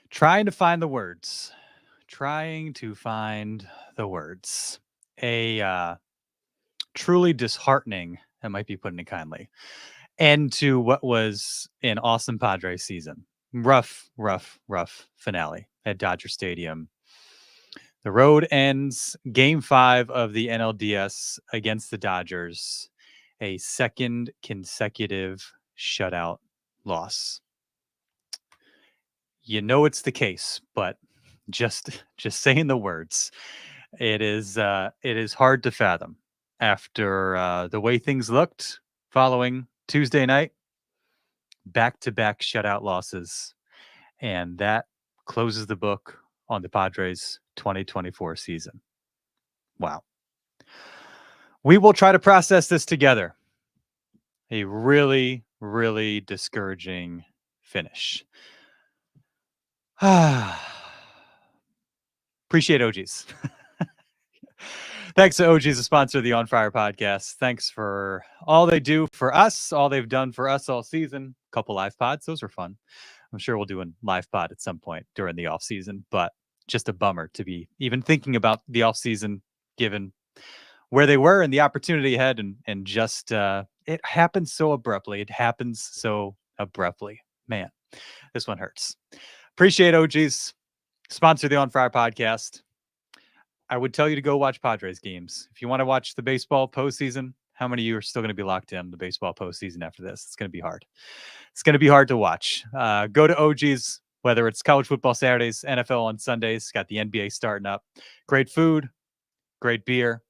Trying to find the words. Trying to find the words. A truly disheartening, that might be putting it kindly, end to what was an awesome Padres season. Rough finale at Dodger Stadium. The road ends game 5 of the NLDS against the Dodgers, a second consecutive shutout loss. You know it's the case, but just saying the words, it is hard to fathom after the way things looked following Tuesday night, back-to-back shutout losses, and that closes the book on the Padres 2024 season. Wow. We will try to process this together. A really discouraging finish. Appreciate OGs. Thanks to OGs, a sponsor of the On Fire podcast. Thanks for all they do for us, all they've done for us all season. A couple live pods, those were fun. I'm sure we'll do a live pod at some point during the off season, but just a bummer to be even thinking about the off season, given where they were and the opportunity ahead, and just it happens so abruptly. It happens so abruptly. Man, this one hurts. Appreciate OGs. Sponsor the On Fire podcast. I would tell you to go watch Padres games. If you want to watch the baseball postseason, how many of you are still going to be locked in the baseball postseason after this? It's going to be hard. It's going to be hard to watch. Go to OGs, whether it's college football Saturdays, NFL on Sundays, got the NBA starting up. Great food, great beer,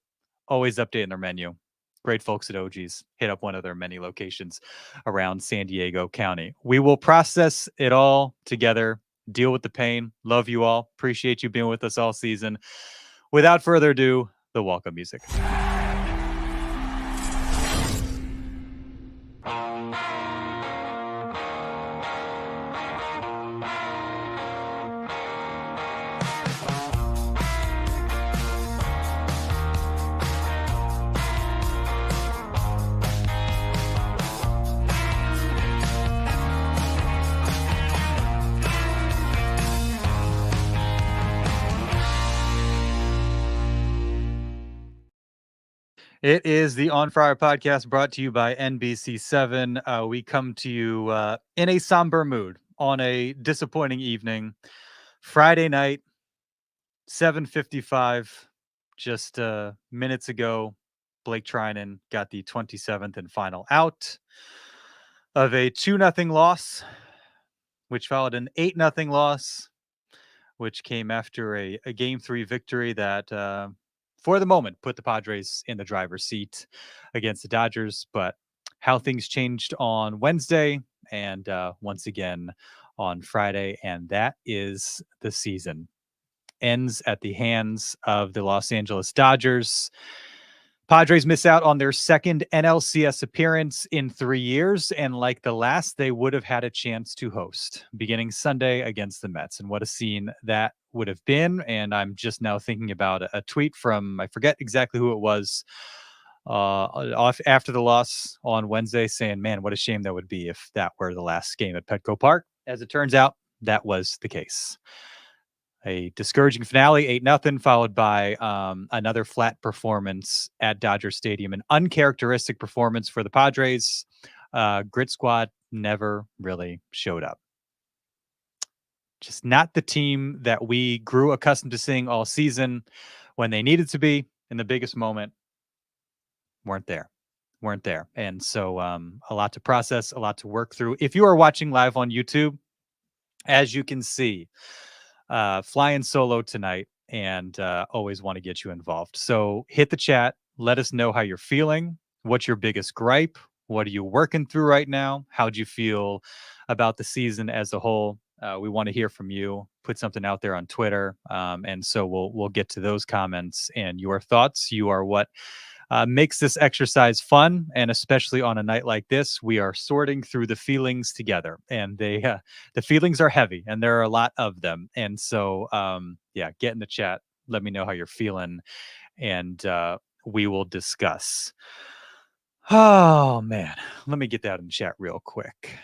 always updating their menu. Great folks at OGs. Hit up one of their many locations around San Diego County. We will process it all together, deal with the pain. Love you all. Appreciate you being with us all season. Without further ado, the welcome music. It is the On Fire podcast brought to you by NBC7. We come to you in a somber mood on a disappointing evening. Friday night, 7:55, just minutes ago, Blake Trinan got the 27th and final out of a 2-0 loss, which followed an 8-0 loss, which came after a Game 3 victory that for the moment, put the Padres in the driver's seat against the Dodgers. But how things changed on Wednesday and once again on Friday, and that is the season. Ends at the hands of the Los Angeles Dodgers. Padres miss out on their second NLCS appearance in 3 years, and like the last, they would have had a chance to host beginning Sunday against the Mets. And what a scene that would have been. And I'm just now thinking about a tweet from, I forget exactly who it was, after the loss on Wednesday, saying, man, what a shame that would be if that were the last game at Petco Park. As it turns out, that was the case. A discouraging finale, 8-0, followed by another flat performance at Dodger Stadium. An uncharacteristic performance for the Padres. Grit Squad never really showed up. Just not the team that we grew accustomed to seeing all season. When they needed to be in the biggest moment, weren't there. And so a lot to process, a lot to work through. If you are watching live on YouTube, as you can see, flying solo tonight, and always want to get you involved. So hit the chat. Let us know how you're feeling. What's your biggest gripe? What are you working through right now? How'd you feel about the season as a whole? We want to hear from you. Put something out there on Twitter. And so we'll get to those comments and your thoughts. You are what makes this exercise fun, and especially on a night like this, we are sorting through the feelings together, and the feelings are heavy, and there are a lot of them. And so, get in the chat. Let me know how you're feeling, and we will discuss. Oh man, let me get that in the chat real quick.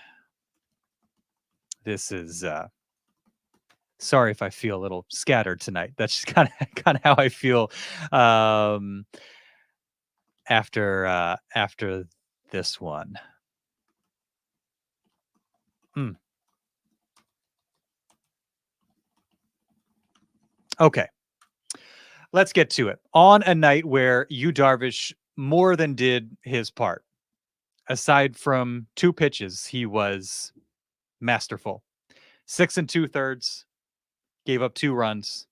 This is Sorry if I feel a little scattered tonight. That's just kind of how I feel um, after this one. Hmm. Okay, let's get to it. On a night where Yu Darvish more than did his part, aside from 2 pitches, he was masterful. 6 and 2/3, gave up 2 runs.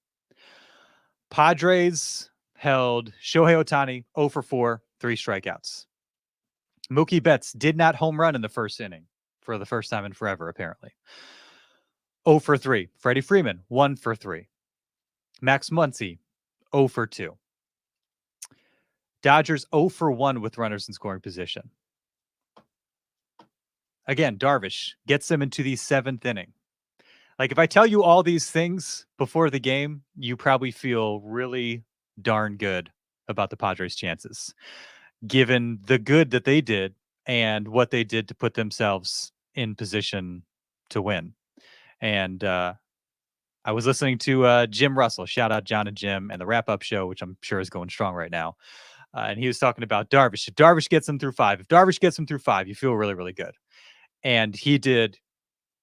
Padres held Shohei Ohtani 0 for 4, 3 strikeouts. Mookie Betts did not home run in the first inning for the first time in forever, apparently. 0 for 3. Freddie Freeman, 1 for 3. Max Muncy, 0 for 2. Dodgers 0 for 1 with runners in scoring position. Again, Darvish gets them into the 7th inning. Like, if I tell you all these things before the game, you probably feel really darn good about the Padres' chances, given the good that they did and what they did to put themselves in position to win. And I was listening to Jim Russell, shout out John and Jim, and the wrap up show, which I'm sure is going strong right now. And he was talking about Darvish. If Darvish gets him through 5, you feel really, really good. And he did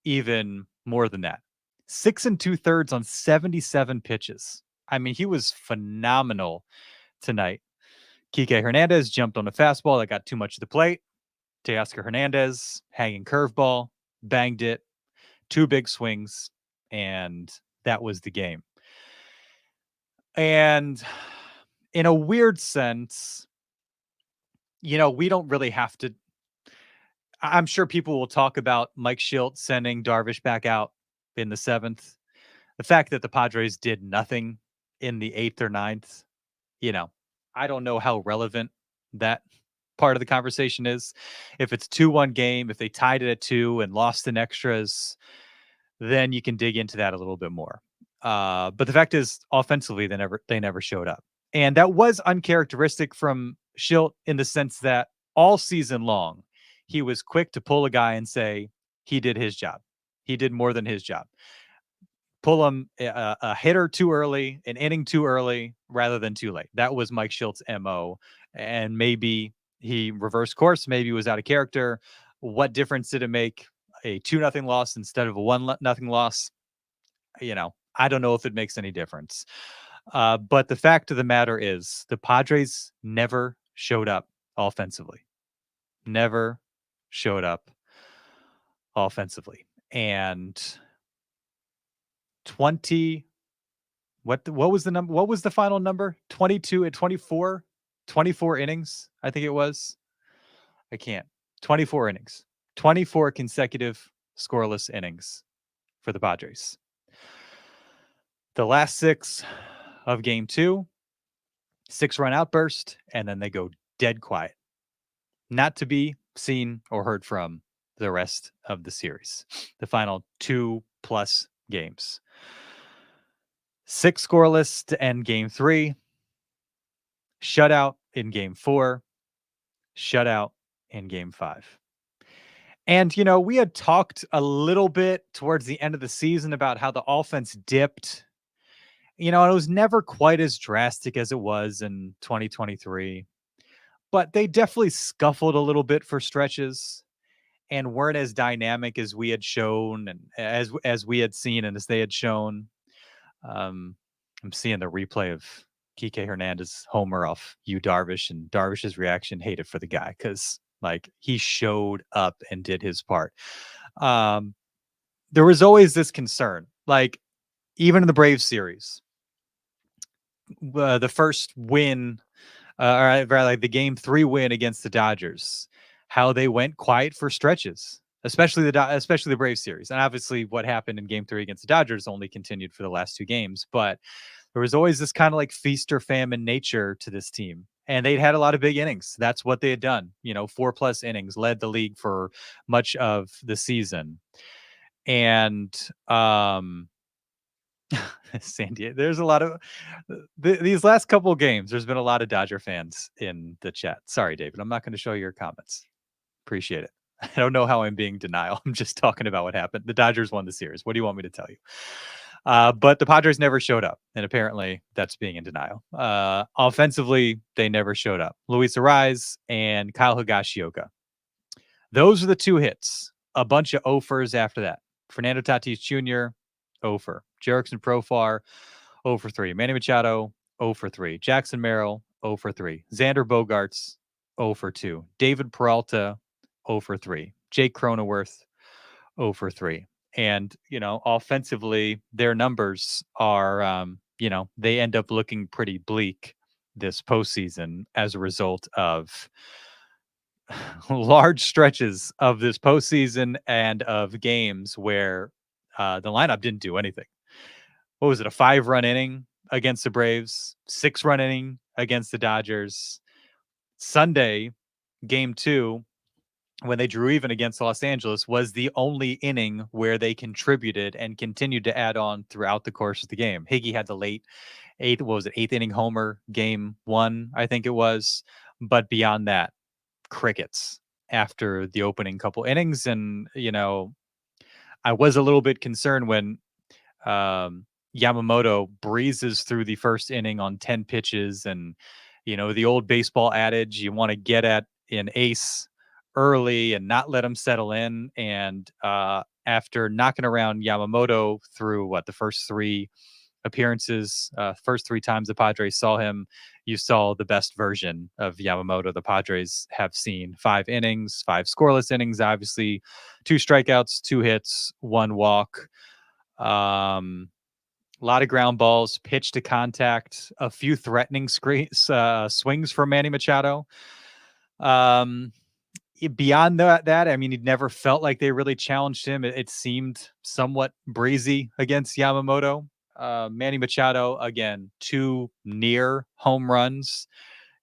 even more than that. 6 and 2/3 on 77 pitches. I mean, he was phenomenal tonight. Kike Hernandez jumped on a fastball that got too much to the plate. Teoscar Hernandez, hanging curveball, banged it, 2 big swings, and that was the game. And in a weird sense, we don't really have to. I'm sure people will talk about Mike Shildt sending Darvish back out in the 7th. The fact that the Padres did nothing in the 8th or 9th, I don't know how relevant that part of the conversation is. If it's 2-1 game, if they tied it at 2 and lost in extras, then you can dig into that a little bit more. But the fact is, offensively, they never showed up. And that was uncharacteristic from Shildt in the sense that all season long, he was quick to pull a guy and say, he did his job. He did more than his job. Pull him a hitter too early, an inning too early, rather than too late. That was Mike Shilt's MO. And maybe he reversed course. Maybe he was out of character. What difference did it make? A 2-0 loss instead of a 1-0 loss? I don't know if it makes any difference. But the fact of the matter is the Padres never showed up offensively. Never showed up offensively. And 20 what was the number? What was the final number? 22 at 24? 24 innings, I think it was. I can't. 24 innings. 24 consecutive scoreless innings for the Padres. The last 6 of game 2, 6-run outburst, and then they go dead quiet. Not to be seen or heard from the rest of the series. The final 2+ games. 6 scoreless to end game 3. Shutout in game 4. Shutout in game 5. And, we had talked a little bit towards the end of the season about how the offense dipped. It was never quite as drastic as it was in 2023. But they definitely scuffled a little bit for stretches and weren't as dynamic as we had shown and as we had seen and as they had shown. I'm seeing the replay of Kike Hernandez homer off Yu Darvish, and Darvish's reaction, hated for the guy because he showed up and did his part. There was always this concern, even in the Braves series, the first win, or rather the game 3 win against the Dodgers, how they went quiet for stretches, especially the Braves series. And obviously what happened in game 3 against the Dodgers only continued for the last 2 games, but there was always this kind of feast or famine nature to this team. And they'd had a lot of big innings. That's what they had done. 4+ innings, led the league for much of the season. And San Diego, there's a lot of these last couple of games. There's been a lot of Dodger fans in the chat. Sorry, David, I'm not going to show your comments. Appreciate it. I don't know how I'm being denial. I'm just talking about what happened. The Dodgers won the series. What do you want me to tell you? But the Padres never showed up, and apparently that's being in denial. Offensively, they never showed up. Luis Ariz and Kyle Higashioka. Those are the two hits. A bunch of offers after that. Fernando Tatis Jr., over. Jerickson Profar, 0 for 3. Manny Machado, 0 for 3. Jackson Merrill, 0 for 3. Xander Bogaerts, 0 for 2. David Peralta, 0 for 3. Jake Cronenworth, 0 for 3. And, offensively, their numbers are, they end up looking pretty bleak this postseason as a result of large stretches of this postseason and of games where the lineup didn't do anything. What was it? A 5-run inning against the Braves, 6-run inning against the Dodgers. Sunday, game 2, when they drew even against Los Angeles, was the only inning where they contributed and continued to add on throughout the course of the game. Higgy had the late eighth inning homer, game 1, I think it was. But beyond that, crickets after the opening couple innings. And, I was a little bit concerned when Yamamoto breezes through the first inning on 10 pitches. And, the old baseball adage, you want to get at an ace early and not let him settle in. And after knocking around Yamamoto through the first 3 appearances, first 3 times the Padres saw him, you saw the best version of Yamamoto the Padres have seen. 5 innings, 5 scoreless innings, obviously 2 strikeouts, 2 hits, 1 walk. A lot of ground balls, pitch to contact, a few threatening swings from Manny Machado. Beyond that, I mean, it never felt like they really challenged him. It seemed somewhat breezy against Yamamoto. Manny Machado, again, 2 near home runs.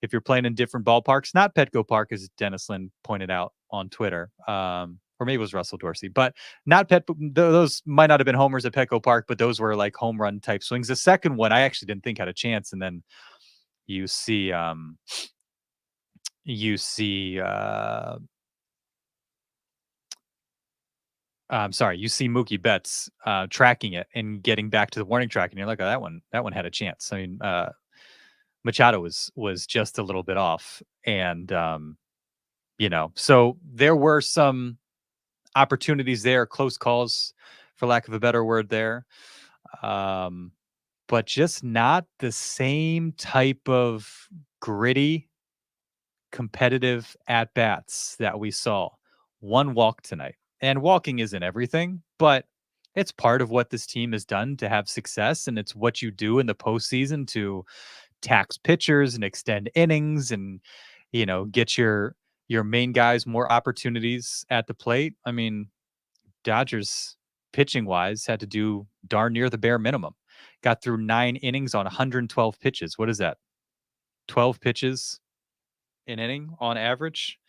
If you're playing in different ballparks, not Petco Park, as Dennis Lynn pointed out on Twitter, or maybe it was Russell Dorsey, but not those might not have been homers at Petco Park, but those were like home run type swings. The second one, I actually didn't think had a chance, and then you see you see Mookie Betts tracking it and getting back to the warning track, and you're like, oh, that one had a chance. I mean, Machado was just a little bit off, and so there were some opportunities there, close calls, for lack of a better word there, but just not the same type of gritty, competitive at bats that we saw. 1 walk tonight. And walking isn't everything, but it's part of what this team has done to have success. And it's what you do in the postseason to tax pitchers and extend innings and, get your main guys more opportunities at the plate. I mean, Dodgers pitching wise had to do darn near the bare minimum. Got through 9 innings on 112 pitches. What is that? 12 pitches an inning on average.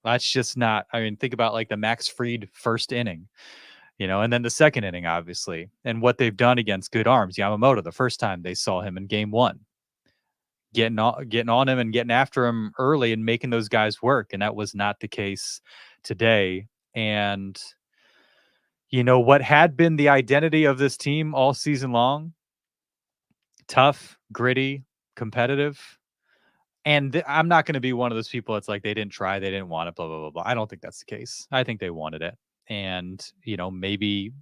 That's just not, I mean, think about like the Max Fried first inning, and then the second inning, obviously, and what they've done against good arms. Yamamoto, the first time they saw him in game 1, getting on him and getting after him early and making those guys work. And that was not the case today. And, what had been the identity of this team all season long, tough, gritty, competitive. And I'm not going to be one of those people that's like, they didn't try, they didn't want it, blah, blah, blah, blah. I don't think that's the case. I think they wanted it. And, maybe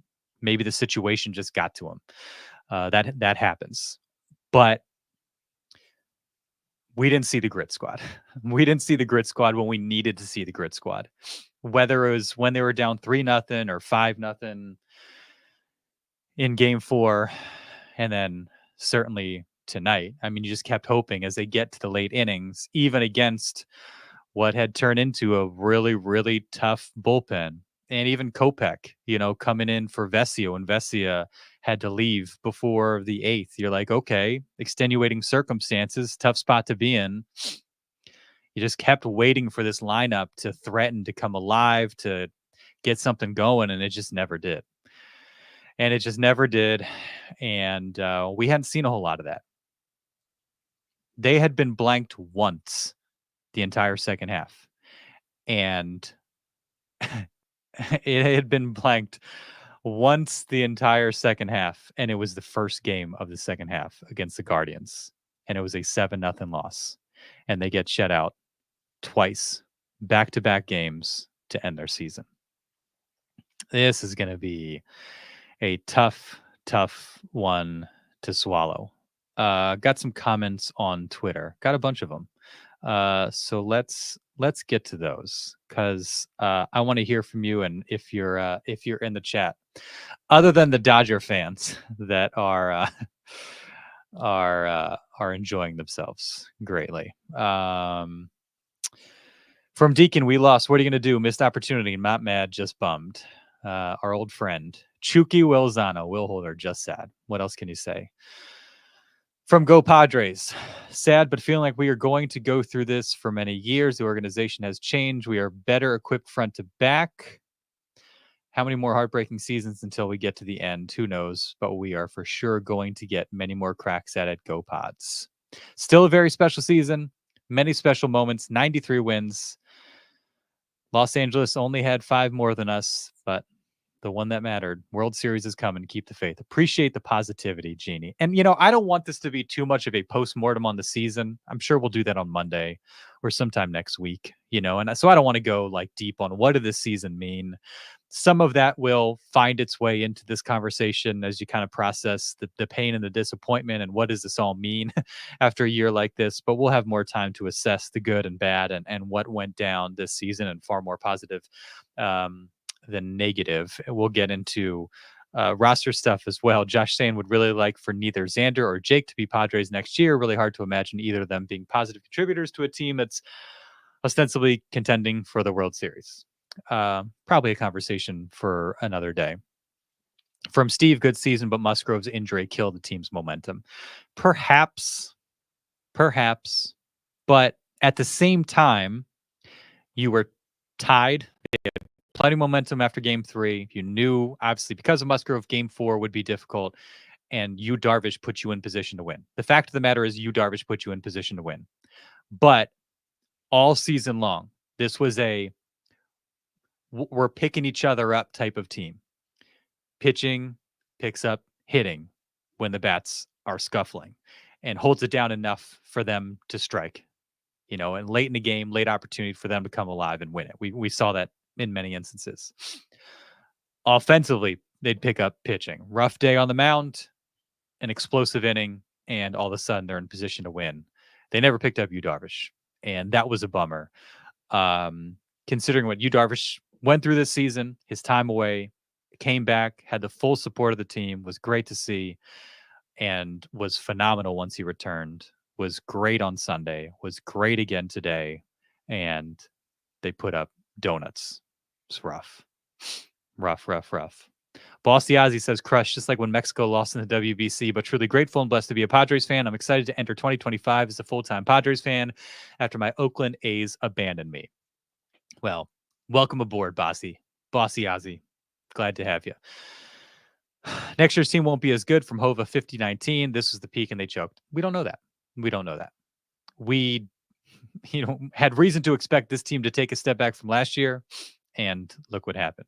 the situation just got to them. That happens. But we didn't see the grit squad. We didn't see the grit squad when we needed to see the grit squad. Whether it was when they were down 3-0 or 5-0 in game 4, and then certainly tonight. I mean, you just kept hoping as they get to the late innings, even against what had turned into a really, really tough bullpen. And even Kopech, coming in for Vesio, and Vesia had to leave before the 8th. You're like, okay, extenuating circumstances, tough spot to be in. You just kept waiting for this lineup to threaten to come alive, to get something going, and it just never did. And we hadn't seen a whole lot of that. They had been blanked once the entire second half. And it had been blanked once the entire second half, and it was the first game of the second half against the Guardians, and it was a 7-0 loss, and they get shut out twice, back-to-back games to end their season. This is going to be a tough one to swallow. Got some comments on Twitter. Got a bunch of them. So let's get to those because I want to hear from you. And if you're in the chat, other than the Dodger fans that are enjoying themselves greatly. From Deacon, we lost. What are you going to do? Missed opportunity. Not mad, just bummed. Our old friend Chucky Wilzano, Will Holder, just sad. What else can you say? From Go Padres, sad, but feeling like we are going to go through this for many years. The organization has changed. We are better equipped front to back. How many more heartbreaking seasons until we get to the end? Who knows? But we are for sure going to get many more cracks at it. Go Pods. Still a very special season. Many special moments. 93 wins. Los Angeles only had 5 more than us, but the one that mattered. World Series is coming. Keep the faith. Appreciate the positivity, Jeannie. And, I don't want this to be too much of a postmortem on the season. I'm sure we'll do that on Monday or sometime next week, and so I don't want to go like deep on what did this season mean. Some of that will find its way into this conversation as you kind of process the pain and the disappointment and what does this all mean after a year like this. But we'll have more time to assess the good and bad and what went down this season, and far more positive than negative. We'll get into roster stuff as well. Josh saying would really like for neither Xander or Jake to be Padres next year. Really hard to imagine either of them being positive contributors to a team that's ostensibly contending for the World Series. Probably a conversation for another day. From Steve, good season, but Musgrove's injury killed the team's momentum. Perhaps, but at the same time, you were tied. They had plenty of momentum after game 3. You knew, obviously, because of Musgrove, game 4 would be difficult, and Yu Darvish put you in position to win. The fact of the matter is Yu Darvish put you in position to win. But all season long, this was a we're picking each other up type of team. Pitching picks up hitting when the bats are scuffling and holds it down enough for them to strike, and late in the game, late opportunity for them to come alive and win it. We saw that in many instances. Offensively, they'd pick up pitching. Rough day on the mound, an explosive inning, and all of a sudden they're in position to win. They never picked up Yu Darvish, and that was a bummer. Considering what Yu Darvish went through this season, his time away, came back, had the full support of the team, was great to see, and was phenomenal once he returned, was great on Sunday, was great again today, and they put up donuts. It's rough. Bossy Ozzy says, crush, just like when Mexico lost in the WBC, but truly grateful and blessed to be a Padres fan. I'm excited to enter 2025 as a full-time Padres fan after my Oakland A's abandoned me. Well, welcome aboard, Bossy Ozzy. Glad to have you. Next year's team won't be as good. From Hova 5019. This was the peak and they choked. We don't know that. We, had reason to expect this team to take a step back from last year, and look what happened.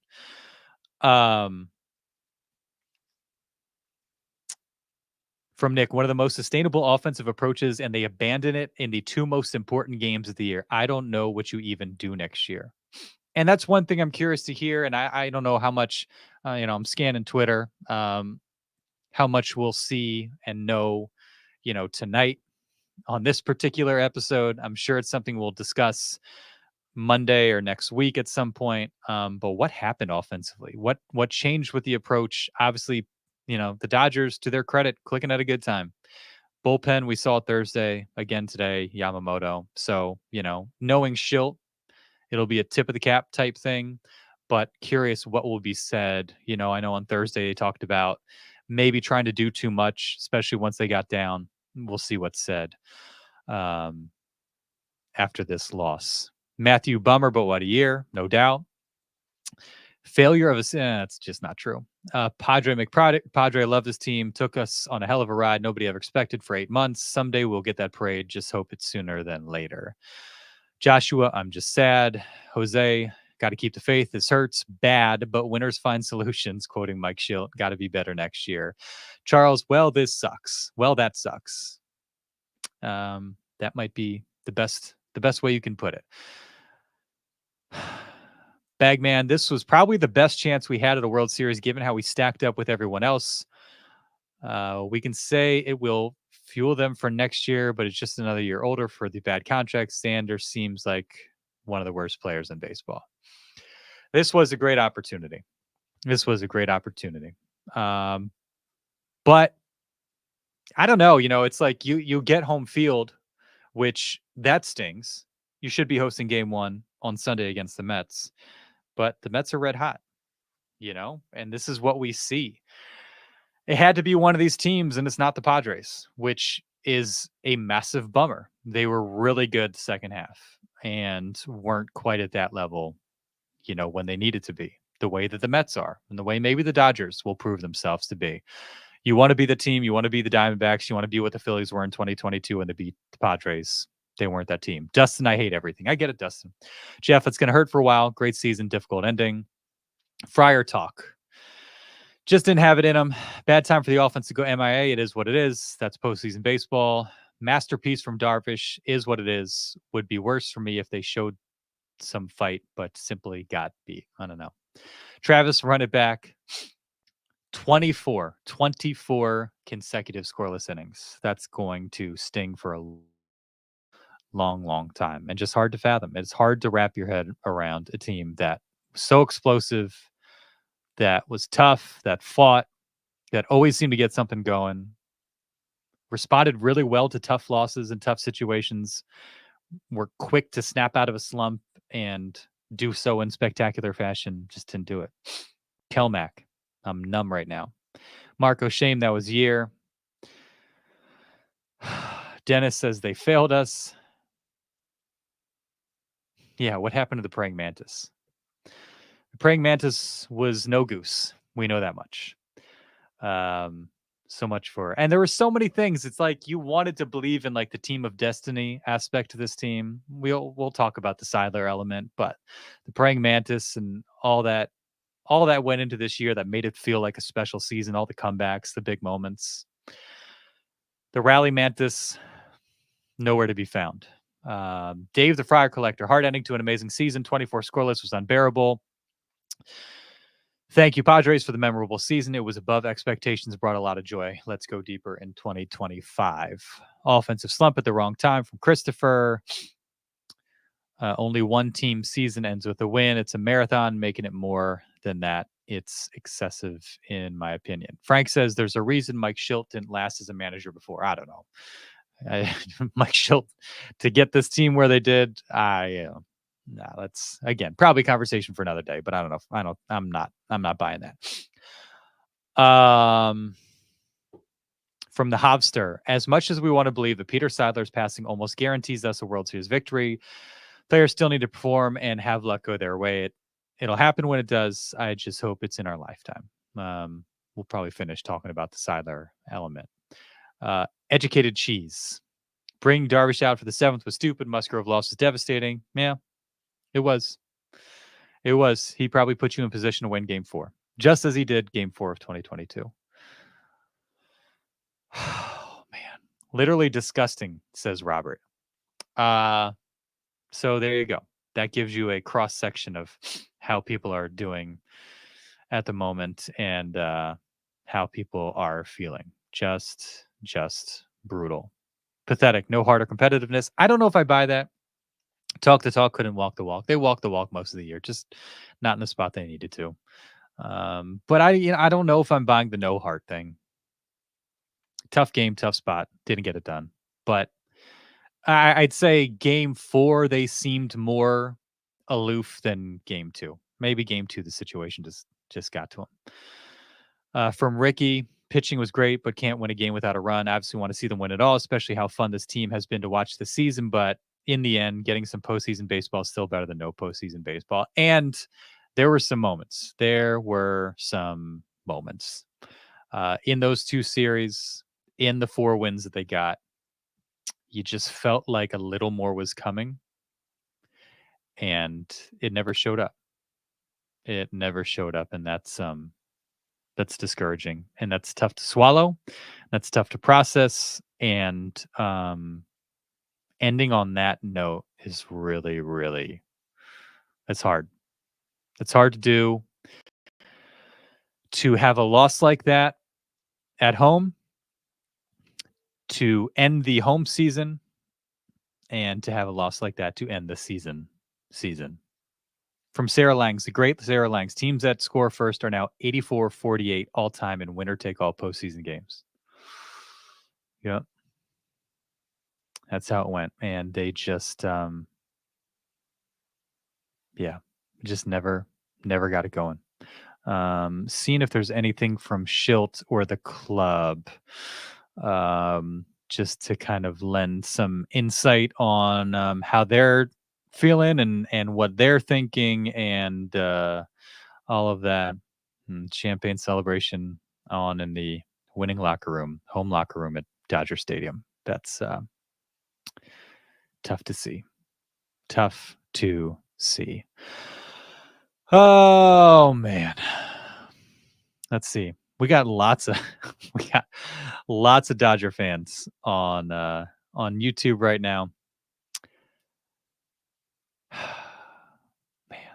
From Nick, one of the most sustainable offensive approaches, and they abandon it in the 2 most important games of the year. I don't know what you even do next year. And that's one thing I'm curious to hear. And I don't know how much, I'm scanning Twitter, how much we'll see and know, tonight on this particular episode. I'm sure it's something we'll discuss Monday or next week at some point. But what happened offensively? What changed with the approach? Obviously, the Dodgers, to their credit, clicking at a good time. Bullpen, we saw Thursday, again today, Yamamoto. So, knowing Shildt, it'll be a tip of the cap type thing, but curious what will be said. I know on Thursday they talked about maybe trying to do too much, especially once they got down. We'll see what's said after this loss. Matthew, bummer, but what a year, no doubt. Failure of a that's just not true. Padre love this team. Took us on a hell of a ride. Nobody ever expected for 8 months. Someday we'll get that parade. Just hope it's sooner than later. Joshua, I'm just sad. Jose, Got to keep the faith. This hurts bad, but winners find solutions, quoting Mike Shildt. Got to be better next year. Charles, well, this sucks. Well, that sucks. That might be the best way you can put it. Bagman, this was probably the best chance we had at a World Series, given how we stacked up with everyone else. We can say it will fuel them for next year, but it's just another year older for the bad contract. Sanders seems like one of the worst players in baseball. This was a great opportunity. But I don't know. It's like you get home field, which that stings. You should be hosting game 1 on Sunday against the Mets, but the Mets are red hot, and this is what we see. It had to be one of these teams, and it's not the Padres, which is a massive bummer. They were really good the second half and weren't quite at that level, when they needed to be, the way that the Mets are and the way maybe the Dodgers will prove themselves to be. You want to be the team. You want to be the Diamondbacks. You want to be what the Phillies were in 2022 when they beat the Padres. They weren't that team. Dustin, I hate everything. I get it, Dustin. Jeff, it's going to hurt for a while. Great season, difficult ending. Friar talk. Just didn't have it in him. Bad time for the offense to go MIA. It is what it is. That's postseason baseball. Masterpiece from Darvish is what it is. Would be worse for me if they showed some fight, but simply got beat. I don't know. Travis, run it back. 24 consecutive scoreless innings. That's going to sting for a long time and just hard to fathom. It's hard to wrap your head around a team that was so explosive, that was tough, that fought, that always seemed to get something going, responded really well to tough losses and tough situations, were quick to snap out of a slump and do so in spectacular fashion. Just didn't do it. Kelmac, I'm numb right now. Marco, shame that was year. Dennis says they failed us. Yeah, what happened to the praying mantis? The praying mantis was no goose. We know that much. So much for, and there were so many things. It's like you wanted to believe in like the team of destiny aspect to this team. We'll talk about the Seidler element, but the praying mantis and all that went into this year that made it feel like a special season. All the comebacks, the big moments. The rally mantis, nowhere to be found. Dave the Friar Collector, hard ending to an amazing season. 24 scoreless was unbearable. Thank you, Padres, for the memorable season. It was above expectations, brought a lot of joy. Let's go deeper in 2025. Offensive slump at the wrong time from Christopher. Only one team season ends with a win. It's a marathon. Making it more than that, it's excessive, in my opinion. Frank says there's a reason Mike Shildt didn't last as a manager before. I don't know. Mike Shildt to get this team where they did. That's again probably conversation for another day. But I don't know. I'm not buying that. From the Hobster, as much as we want to believe that Peter Seidler's passing almost guarantees us a World Series victory, players still need to perform and have luck go their way. It'll happen when it does. I just hope it's in our lifetime. We'll probably finish talking about the Seidler element. Educated cheese. Bring Darvish out for the 7th was stupid. Musgrove loss was devastating. Yeah, it was. It was. He probably put you in position to win Game 4, just as he did Game 4 of 2022. Oh, man. Literally disgusting, says Robert. So there you go. That gives you a cross-section of how people are doing at the moment and how people are feeling. Just brutal. Pathetic. No heart or competitiveness. I don't know if I buy that. Talk the talk, couldn't walk the walk. They walked the walk most of the year, just not in the spot they needed to. But I don't know if I'm buying the no heart thing. Tough game, tough spot. Didn't get it done. But I'd say Game 4, they seemed more aloof than Game 2. Maybe Game 2, the situation just got to him. From Ricky, pitching was great, but can't win a game without a run. I obviously want to see them win it all, especially how fun this team has been to watch this season. But in the end, getting some postseason baseball is still better than no postseason baseball. And there were some moments. In those 2 series, in the 4 wins that they got. You just felt like a little more was coming, and it never showed up. It never showed up, and that's discouraging, and that's tough to swallow. That's tough to process, and ending on that note is really, really it's hard. It's hard to do to have a loss like that at home, to end the home season, and to have a loss like that to end the season. From Sarah Langs, the great Sarah Langs, teams that score first are now 84-48 all time in winner take all postseason games. Yep. That's how it went. And they just just never got it going. Seeing if there's anything from Shildt or the club, just to kind of lend some insight on how they're feeling and what they're thinking and all of that. Champagne celebration on in the winning locker room, home locker room at Dodger Stadium. That's tough to see. Tough to see. Oh man. Let's see. We got lots of Dodger fans on YouTube right now. Man.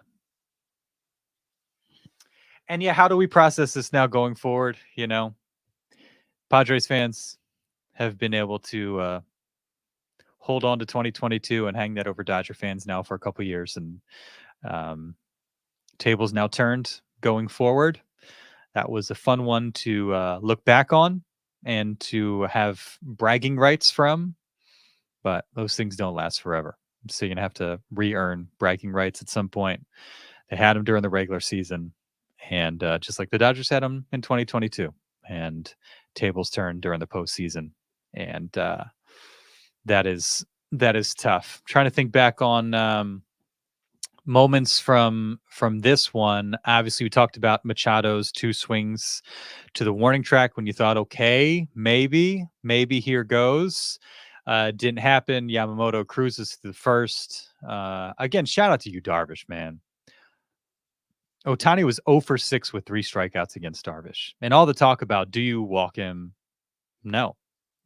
And yeah, how do we process this now going forward? You know, Padres fans have been able to hold on to 2022 and hang that over Dodger fans now for a couple years, and tables now turned going forward. That was a fun one to look back on and to have bragging rights from, but those things don't last forever. So you're going to have to re-earn bragging rights at some point. They had them during the regular season, and just like the Dodgers had them in 2022, and tables turned during the postseason, and that is tough. Trying to think back on moments from this one. Obviously, we talked about Machado's 2 swings to the warning track when you thought, okay, maybe here goes. Didn't happen. Yamamoto cruises to the first. Again, shout out to Yu Darvish, man. Ohtani was 0 for 6 with 3 strikeouts against Darvish. And all the talk about, do you walk him? No.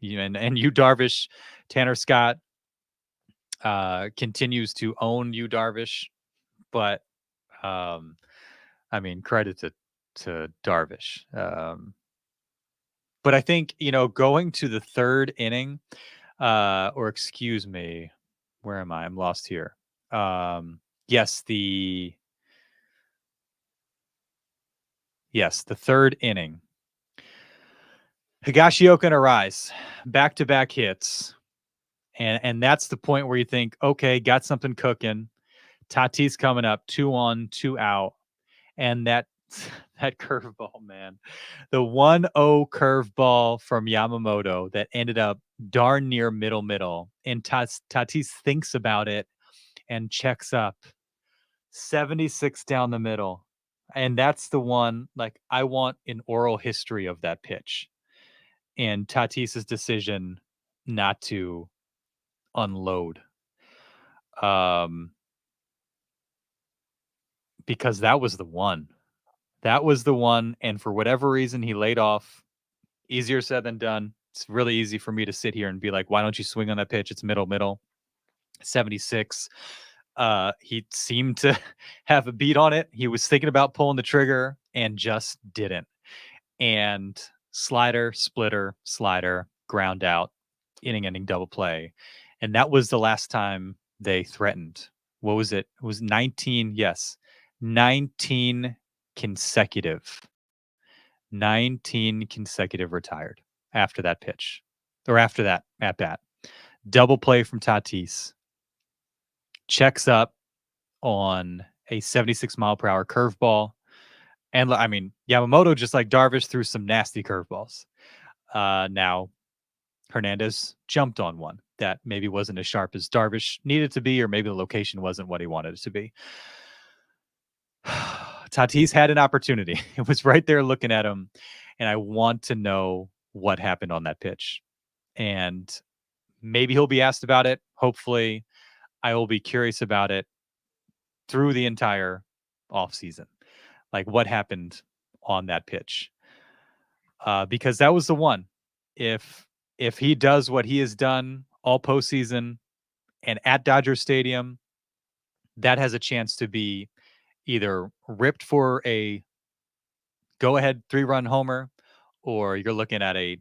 And Yu Darvish, Tanner Scott continues to own Yu Darvish. But, I mean, credit to Darvish. But I think, going to the 3rd inning, or excuse me, where am I? I'm lost here. Yes, the 3rd inning. Higashioka and Arise, back-to-back hits. And that's the point where you think, okay, got something cooking. Tatis coming up, 2 on, 2 out. And that curveball, man. The 1-0 curveball from Yamamoto that ended up darn near middle. And Tatis thinks about it and checks up 76 down the middle. And that's the one, like, I want an oral history of that pitch. And Tatis's decision not to unload. Because that was the one. That was the one, and for whatever reason, he laid off. Easier said than done. It's really easy for me to sit here and be like, why don't you swing on that pitch? It's middle. 76. He seemed to have a beat on it. He was thinking about pulling the trigger and just didn't. And slider, splitter, slider, ground out, inning-ending double play. And that was the last time they threatened. What was it? It was 19, yes. 19 consecutive 19 consecutive retired after that pitch, or after that at bat. Double play from Tatis. Checks up on a 76-mile-per-hour curveball. And I mean, Yamamoto, just like Darvish, threw some nasty curveballs. Now, Hernandez jumped on one that maybe wasn't as sharp as Darvish needed to be, or maybe the location wasn't what he wanted it to be. Tatis had an opportunity. It was right there looking at him, and I want to know what happened on that pitch. And maybe he'll be asked about it. Hopefully, I will be curious about it through the entire offseason. Like, what happened on that pitch? Because that was the one. If he does what he has done all postseason and at Dodger Stadium, that has a chance to be either ripped for a go-ahead 3-run homer, or you're looking at a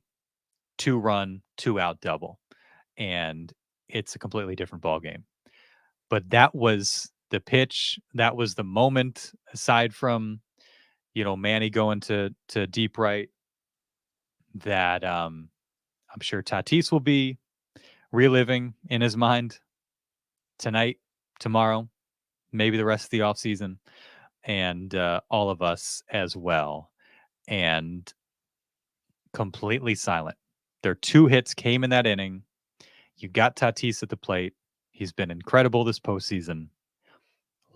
2-run, 2-out double, and it's a completely different ball game. But that was the pitch. That was the moment. Aside from Manny going to deep right, that I'm sure Tatis will be reliving in his mind tonight, tomorrow, maybe the rest of the offseason, and all of us as well. And completely silent. Their 2 hits came in that inning. You got Tatis at the plate. He's been incredible this postseason.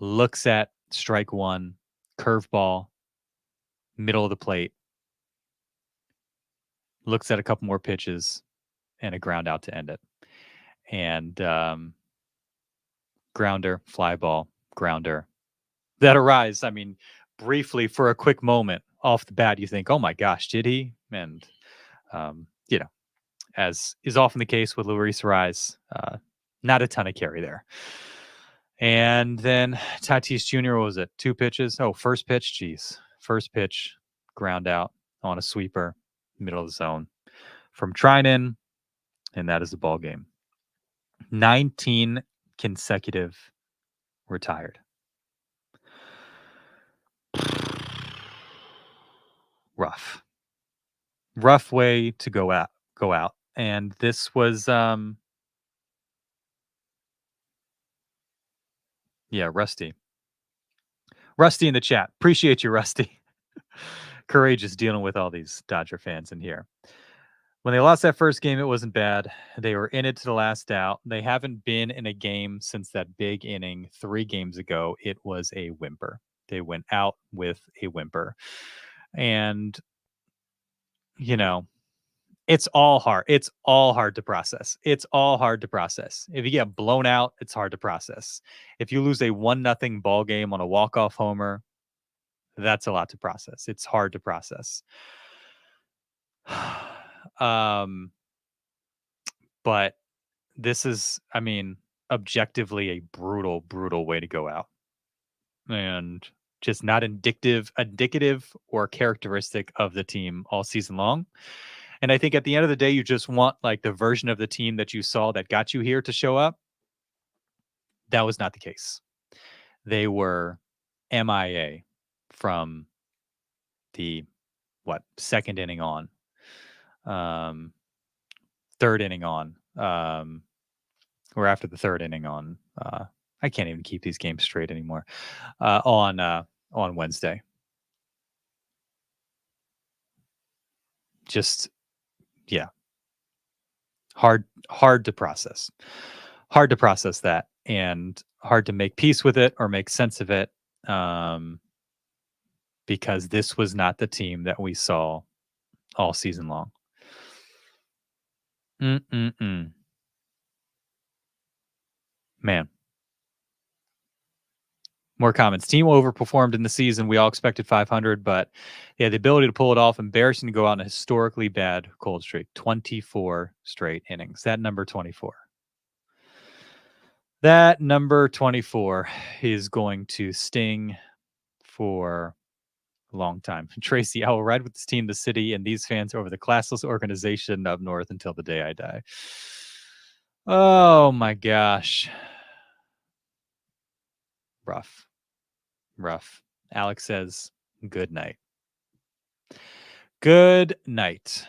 Looks at strike 1, curveball, middle of the plate. Looks at a couple more pitches and a ground out to end it. And grounder, fly ball, grounder. That Arise, I mean, briefly for a quick moment off the bat, you think, oh my gosh, did he? And, as is often the case with Luis Arise, not a ton of carry there. And then Tatis Jr., what was it? 2 pitches? Oh, first pitch. Geez. First pitch, ground out on a sweeper, middle of the zone from Trinan. And that is the ball game. 19 consecutive retired. Rough way to go out. And this was Rusty in the chat. Appreciate you, Rusty. Courageous dealing with all these Dodger fans in here. When they lost that first game, it wasn't bad. They were in it to the last out. They haven't been in a game since that big inning 3 games ago. It was a whimper. They went out with a whimper. And, it's all hard. It's all hard to process. It's all hard to process. If you get blown out, it's hard to process. If you lose a 1-0 ball game on a walk-off homer, that's a lot to process. It's hard to process. But this is, objectively a brutal way to go out. And just not indicative or characteristic of the team all season long. And I think at the end of the day, you just want like the version of the team that you saw that got you here to show up. That was not the case. They were MIA from the second inning on, third inning on, or after the third inning on. I can't even keep these games straight anymore. On Wednesday, just hard to process. Hard to process that, and hard to make peace with it or make sense of it. Because this was not the team that we saw all season long. Man. More comments. Team overperformed in the season. We all expected 500, but they had the ability to pull it off. Embarrassing to go out on a historically bad cold streak. 24 straight innings. That number 24. That number 24 is going to sting for a long time. Tracy, I will ride with this team, the city, and these fans over the classless organization up north until the day I die. Oh my gosh. Rough. Alex says, good night. Good night.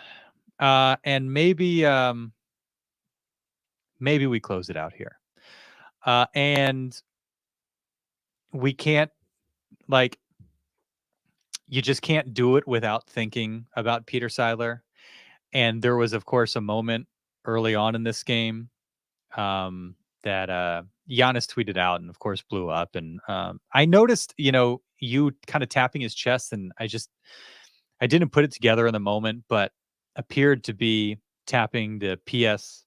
And maybe we close it out here. And we can't, you just can't do it without thinking about Peter Seidler. And there was, of course, a moment early on in this game that Giannis tweeted out and, of course, blew up. And I noticed, you kind of tapping his chest, and I didn't put it together in the moment, but appeared to be tapping the PS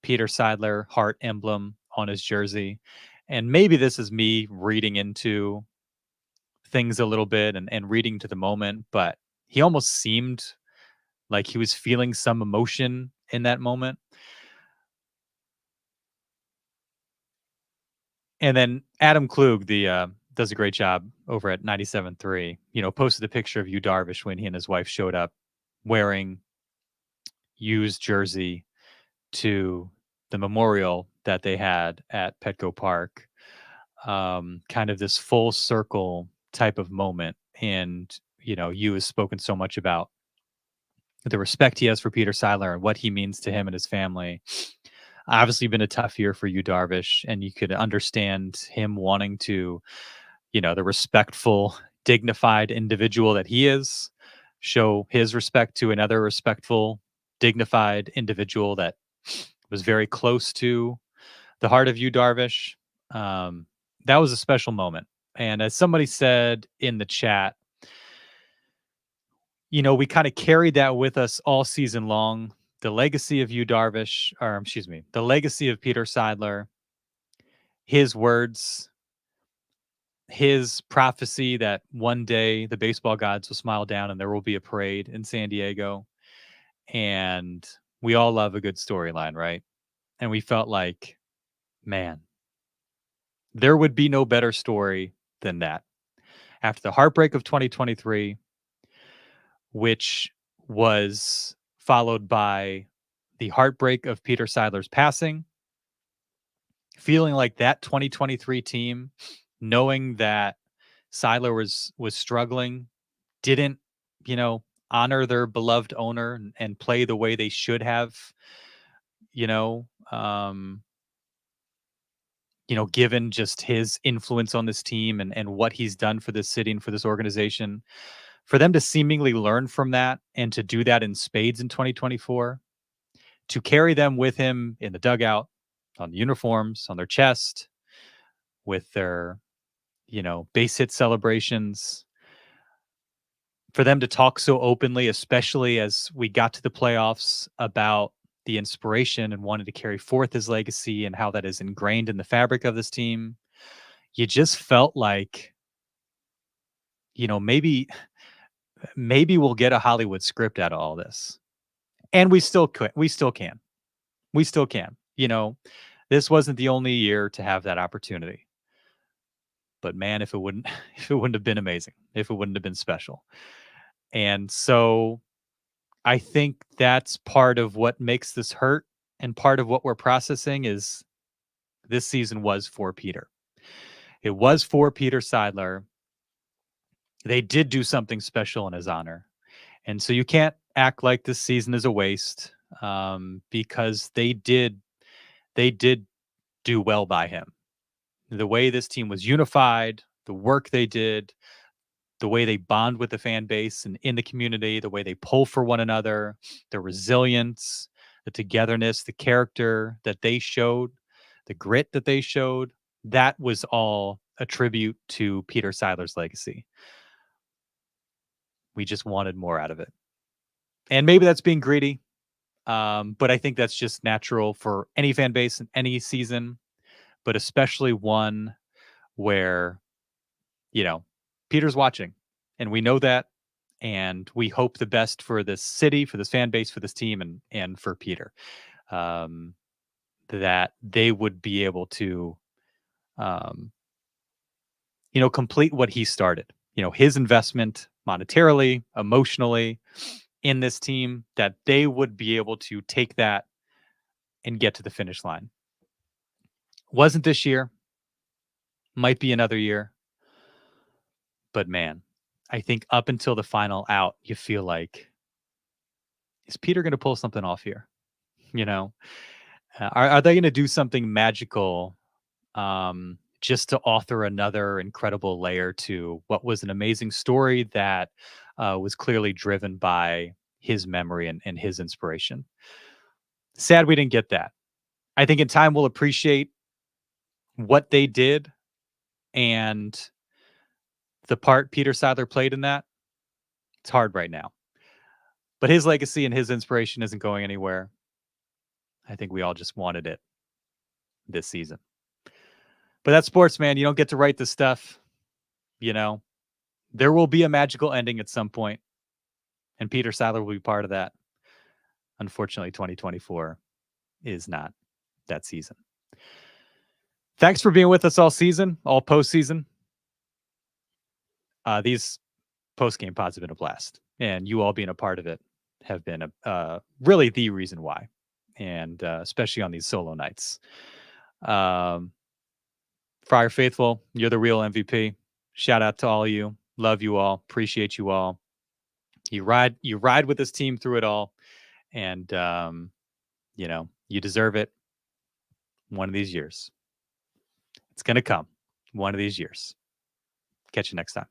Peter Seidler heart emblem on his jersey. And maybe this is me reading into things a little bit and reading to the moment, but he almost seemed like he was feeling some emotion in that moment. And then Adam Klug, does a great job over at 97.3, posted a picture of Yu Darvish when he and his wife showed up wearing Yu's jersey to the memorial that they had at Petco Park. Kind of this full circle type of moment. And, Yu has spoken so much about the respect he has for Peter Seidler and what he means to him and his family. Obviously, been a tough year for Yu Darvish, and you could understand him wanting to, the respectful, dignified individual that he is, show his respect to another respectful, dignified individual that was very close to the heart of Yu Darvish. Um, that was a special moment. And as somebody said in the chat, we kind of carried that with us all season long. The legacy of Yu Darvish, or excuse me, the legacy of Peter Seidler, his words, his prophecy that one day the baseball gods will smile down and there will be a parade in San Diego. And we all love a good storyline, right? And we felt like, man, there would be no better story than that. After the heartbreak of 2023, which was followed by the heartbreak of Peter Seidler's passing, feeling like that 2023 team, knowing that Seidler was struggling, didn't, you know, honor their beloved owner and play the way they should have, you know, um, given just his influence on this team and what he's done for this city and for this organization, for them to seemingly learn from that and to do that in spades in 2024, to carry them with him in the dugout, on the uniforms, on their chest, with their, base hit celebrations, for them to talk so openly, especially as we got to the playoffs, about the inspiration and wanted to carry forth his legacy and how that is ingrained in the fabric of this team. You just felt like, maybe we'll get a Hollywood script out of all this. And we still could. We still can. We still can. This wasn't the only year to have that opportunity. But man, if it wouldn't if it wouldn't have been amazing, if it wouldn't have been special. And so I think that's part of what makes this hurt, and part of what we're processing is this season was for Peter. It was for Peter Seidler. They did do something special in his honor. And so you can't act like this season is a waste, because they did do well by him. The way this team was unified, the work they did, the way they bond with the fan base and in the community, the way they pull for one another, the resilience, the togetherness, the character that they showed, the grit that they showed, that was all a tribute to Peter Seidler's legacy. We just wanted more out of it. And maybe that's being greedy, but I think that's just natural for any fan base in any season, but especially one where, Peter's watching, and we know that, and we hope the best for this city, for this fan base, for this team, and for Peter, um, that they would be able to, um, complete what he started. His investment monetarily, emotionally in this team, that they would be able to take that and get to the finish line. Wasn't this year, might be another year, but man, I think up until the final out, you feel like, is Peter going to pull something off here? You know, are they going to do something magical, just to author another incredible layer to what was an amazing story that was clearly driven by his memory and his inspiration? Sad we didn't get that. I think in time we'll appreciate what they did and the part Peter Seidler played in that. It's hard right now. But his legacy and his inspiration isn't going anywhere. I think we all just wanted it this season. But that's sports, man. You don't get to write this stuff, you know. There will be a magical ending at some point, and Peter Seidler will be part of that. Unfortunately, 2024 is not that season. Thanks for being with us all season, all postseason. These post-game pods have been a blast, and you all being a part of it have been really the reason why, and especially on these solo nights. Friar Faithful, you're the real MVP. Shout out to all of you. Love you all. Appreciate you all. You ride with this team through it all, and you deserve it. One of these years, it's gonna come. One of these years. Catch you next time.